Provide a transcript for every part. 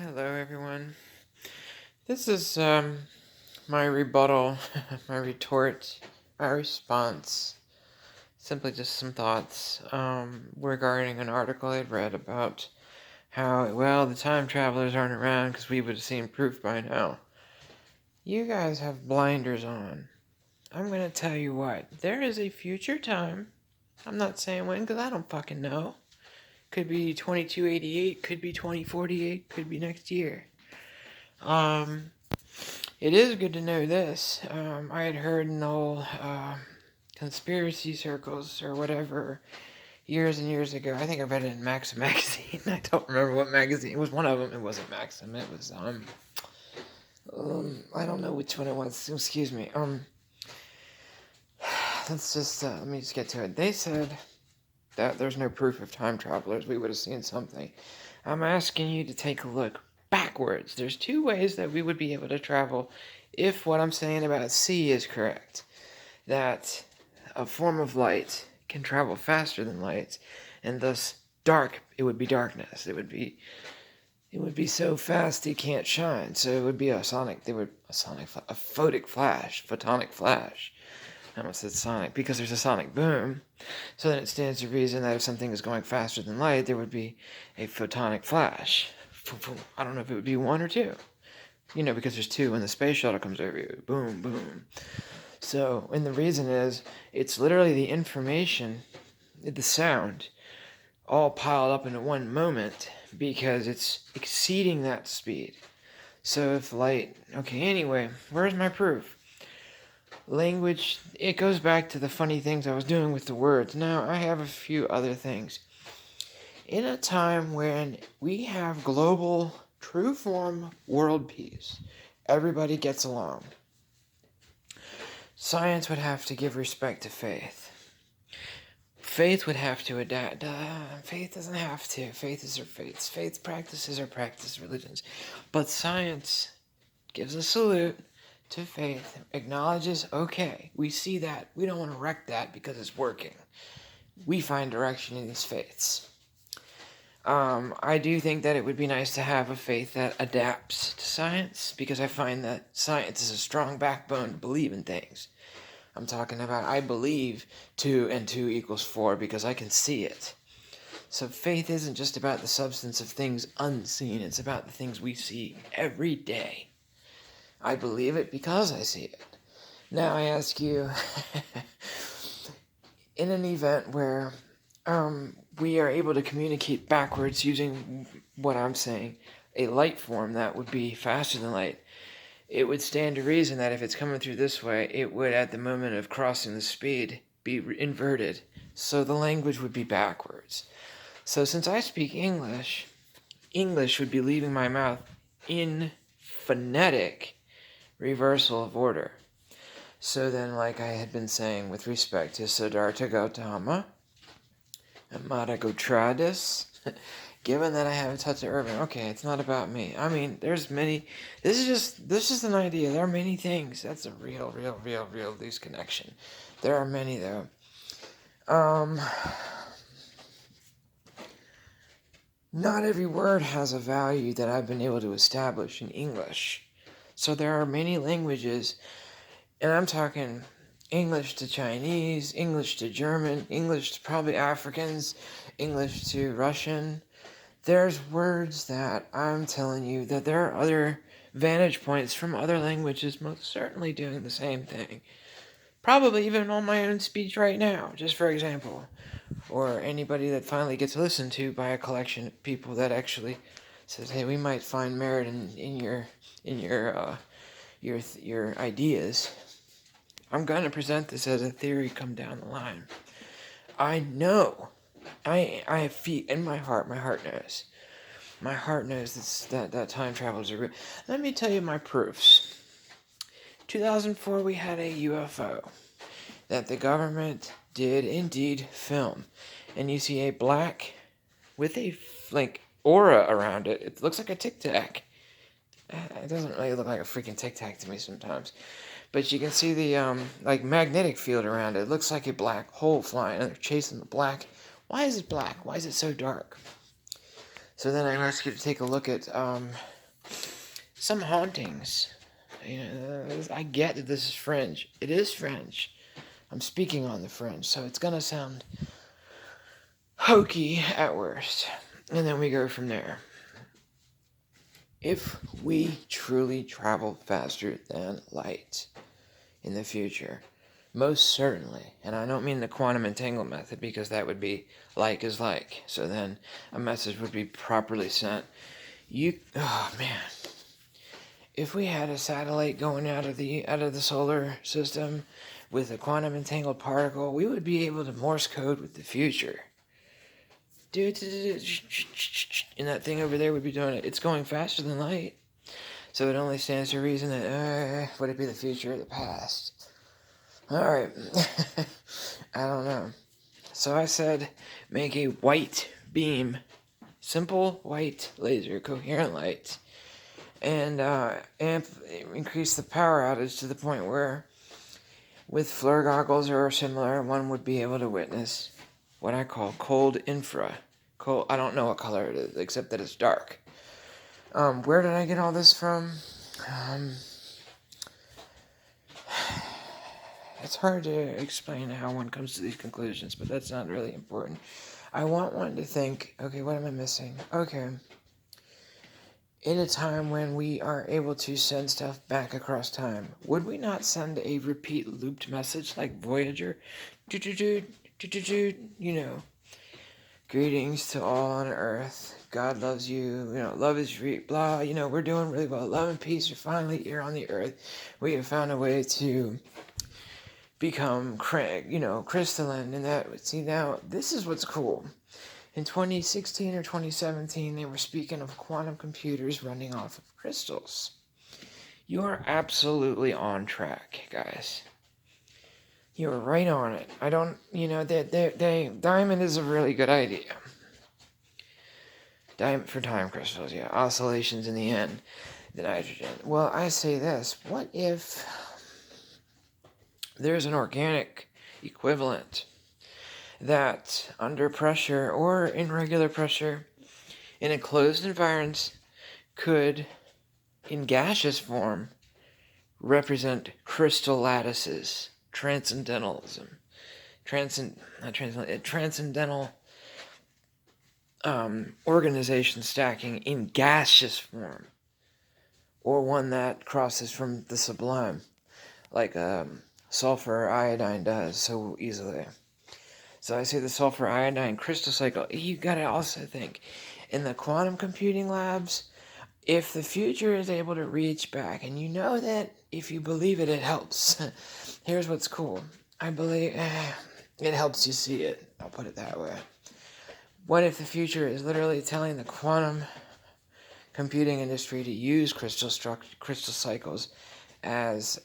Hello, everyone. This is my rebuttal, my retort, my response. Simply just some thoughts regarding an article I'd read about how, well, the time travelers aren't around because we would have seen proof by now. You guys have blinders on. I'm going to tell you what. There is a future time. I'm not saying when because I don't fucking know. Could be 2288, could be 2048, could be next year. It is good to know this. I had heard in old conspiracy circles or whatever years and years ago. I think I read it in Maxim magazine. I don't remember what magazine. It was one of them. It wasn't Maxim. It was I don't know which one it was. Excuse me. Let me just get to it. They said that there's no proof of time travelers. We would have seen something. I'm asking you to take a look backwards. There's two ways that we would be able to travel if what I'm saying about C is correct. That a form of light can travel faster than light, and thus it would be darkness. It would be so fast it can't shine. So it would be a photonic flash. I almost said sonic because there's a sonic boom. So then it stands to reason that if something is going faster than light, there would be a photonic flash. I don't know if it would be one or two. Because there's two when the space shuttle comes over you. Boom, boom. So, and the reason is, it's literally the information, the sound, all piled up into one moment because it's exceeding that speed. So if light... Okay, anyway, where's my proof? Language, it goes back to the funny things I was doing with the words. Now, I have a few other things. In a time when we have global, true form world peace, everybody gets along. Science would have to give respect to faith. Faith would have to adapt. Faith doesn't have to. Faith is her faith. Faith practices her practice religions. But science gives a salute to faith, acknowledges, okay, we see that. We don't want to wreck that because it's working. We find direction in these faiths. I do think that it would be nice to have a faith that adapts to science because I find that science is a strong backbone to believe in things. I'm talking about I believe 2 and 2 equals 4 because I can see it. So faith isn't just about the substance of things unseen. It's about the things we see every day. I believe it because I see it. Now I ask you, in an event where we are able to communicate backwards using what I'm saying, a light form that would be faster than light, it would stand to reason that if it's coming through this way, it would, at the moment of crossing the speed, be inverted. So the language would be backwards. So since I speak English, English would be leaving my mouth in phonetic reversal of order. So then, like I had been saying with respect to Siddhartha Gautama, Amara Gotradis, given that I have a touch of urban, okay, it's not about me. I mean, there's many, this is just an idea. There are many things. That's a real loose connection. There are many, though. Not every word has a value that I've been able to establish in English. So there are many languages, and I'm talking English to Chinese, English to German, English to probably Africans, English to Russian. There's words that I'm telling you that there are other vantage points from other languages most certainly doing the same thing. Probably even on my own speech right now, just for example. Or anybody that finally gets listened to by a collection of people that actually says, hey, we might find merit in your ideas. I'm going to present this as a theory come down the line. I know. I have feet in my heart. My heart knows. My heart knows that time travels are real. Let me tell you my proofs. 2004, we had a UFO that the government did indeed film. And you see a black with a, aura around it. It looks like a Tic Tac. It doesn't really look like a freaking Tic Tac to me sometimes. But you can see the, magnetic field around it. It looks like a black hole flying, and they're chasing the black. Why is it black? Why is it so dark? So then I ask you to take a look at some hauntings. I get that this is French. It is French. I'm speaking on the French, so it's gonna sound hokey at worst. And then we go from there. If we truly travel faster than light in the future, most certainly, and I don't mean the quantum entanglement method because that would be like is like, so then a message would be properly sent. Oh man, if we had a satellite going out of the solar system with a quantum entangled particle, we would be able to Morse code with the future. And that thing over there would be doing it. It's going faster than light. So it only stands to reason that, would it be the future or the past? Alright. I don't know. So I said, make a white beam. Simple white laser, coherent light. And increase the power outage to the point where, with FLIR goggles or similar, one would be able to witness what I call cold infra. Cold, I don't know what color it is, except that it's dark. Where did I get all this from? It's hard to explain how one comes to these conclusions, but that's not really important. I want one to think, okay, what am I missing? Okay. In a time when we are able to send stuff back across time, would we not send a repeat looped message like Voyager? You know, greetings to all on Earth. God loves you. Love is free. Blah. We're doing really well. Love and peace are finally here on the Earth. We have found a way to become, crystalline. And that, see, now, this is what's cool. In 2016 or 2017, they were speaking of quantum computers running off of crystals. You are absolutely on track, guys. You are right on it. I don't, diamond is a really good idea. Diamond for time crystals, yeah. Oscillations in the end, the nitrogen. Well, I say this. What if there's an organic equivalent that under pressure or in regular pressure in a closed environment could, in gaseous form, represent crystal lattices, transcendental organization stacking in gaseous form, or one that crosses from the sublime, like sulfur iodine does so easily. So I say the sulfur iodine crystal cycle. You gotta also think, in the quantum computing labs, if the future is able to reach back, and you know that if you believe it, it helps. Here's what's cool. I believe it helps you see it. I'll put it that way. What if the future is literally telling the quantum computing industry to use crystal cycles as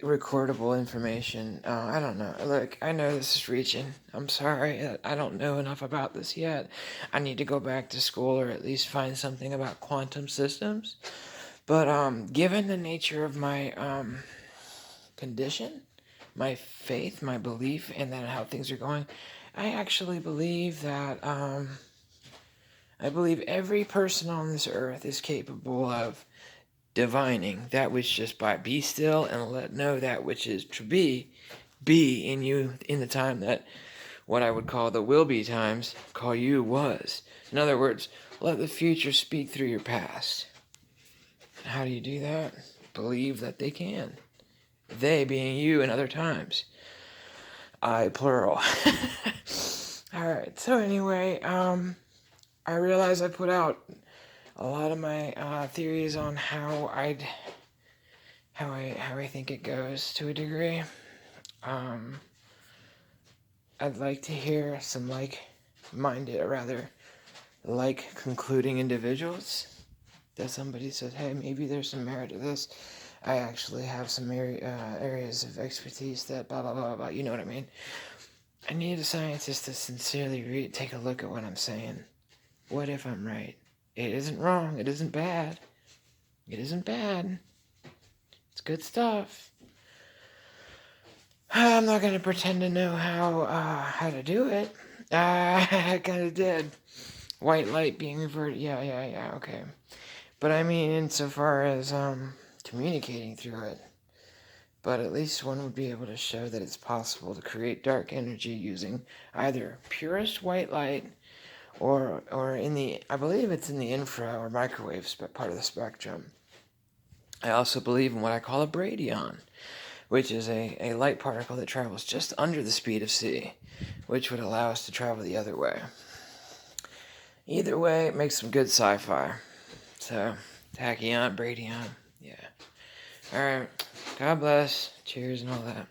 recordable information? I don't know. Look, I know this is reaching. I'm sorry. I don't know enough about this yet. I need to go back to school or at least find something about quantum systems. But given the nature of my condition, my faith, my belief, and then how things are going, I actually believe that I believe every person on this earth is capable of divining that which just by be still and let know that which is to be in you in the time that what I would call the will be times call you was. In other words, let the future speak through your past. How do you do that? Believe that they can. They being you in other times. I plural. Alright, so anyway, I realize I put out a lot of my theories on how I think it goes to a degree. I'd like to hear some concluding individuals. That somebody says, hey, maybe there's some merit to this. I actually have some areas of expertise that blah, blah, blah, blah. You know what I mean? I need a scientist to sincerely take a look at what I'm saying. What if I'm right? It isn't wrong. It isn't bad. It isn't bad. It's good stuff. I'm not going to pretend to know how to do it. I kind of did. White light being reverted. Yeah, okay. But I mean, insofar as communicating through it, but at least one would be able to show that it's possible to create dark energy using either purest white light or in the, I believe it's in the infra or microwave part of the spectrum. I also believe in what I call a bradion, which is a light particle that travels just under the speed of C, which would allow us to travel the other way. Either way, it makes some good sci-fi. So, tachyon, bradion, yeah. Alright, God bless, cheers and all that.